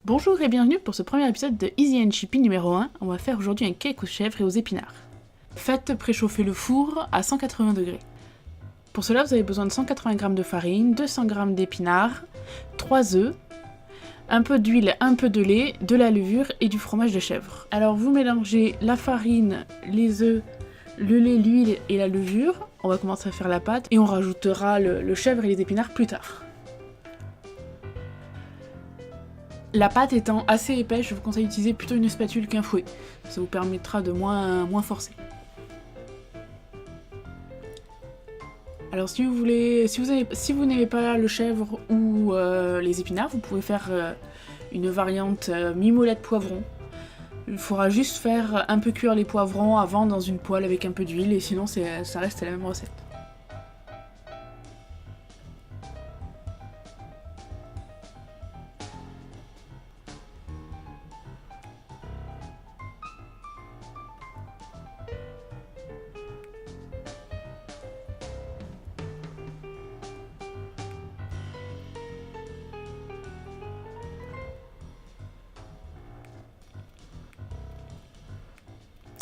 Bonjour et bienvenue pour ce premier épisode de Easy and Chippy numéro 1. On va faire aujourd'hui un cake aux chèvres et aux épinards. Faites préchauffer le four à 180 degrés. Pour cela, vous avez besoin de 180 g de farine, 200 g d'épinards, 3 œufs, un peu d'huile, un peu de lait, de la levure et du fromage de chèvre. Alors vous mélangez la farine, les œufs, le lait, l'huile et la levure. On va commencer à faire la pâte et on rajoutera le chèvre et les épinards plus tard. La pâte étant assez épaisse, je vous conseille d'utiliser plutôt une spatule qu'un fouet. Ça vous permettra de moins forcer. Alors si vous n'aimez pas le chèvre ou les épinards, vous pouvez faire une variante mimolette poivron. Il faudra juste faire un peu cuire les poivrons avant dans une poêle avec un peu d'huile et sinon ça reste la même recette.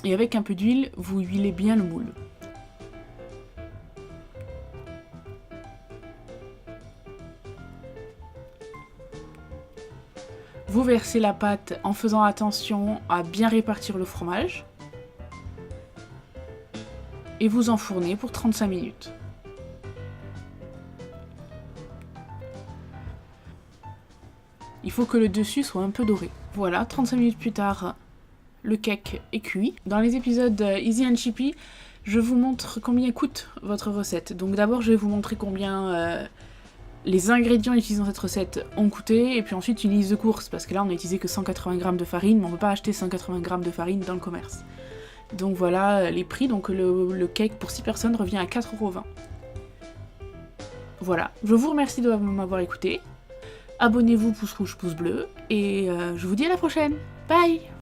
Et avec un peu d'huile, vous huilez bien le moule. Vous versez la pâte en faisant attention à bien répartir le fromage. Et vous enfournez pour 35 minutes. Il faut que le dessus soit un peu doré. Voilà, 35 minutes plus tard, le cake est cuit. Dans les épisodes Easy and Chippy, je vous montre combien coûte votre recette. Donc d'abord, je vais vous montrer combien les ingrédients utilisés dans cette recette ont coûté, et puis ensuite une liste de courses, parce que là on n'a utilisé que 180 g de farine, mais on ne peut pas acheter 180 g de farine dans le commerce. Donc voilà les prix, donc le cake pour 6 personnes revient à 4,20 €. Voilà, je vous remercie de m'avoir écouté. Abonnez-vous, pouce rouge, pouce bleu, et je vous dis à la prochaine. Bye!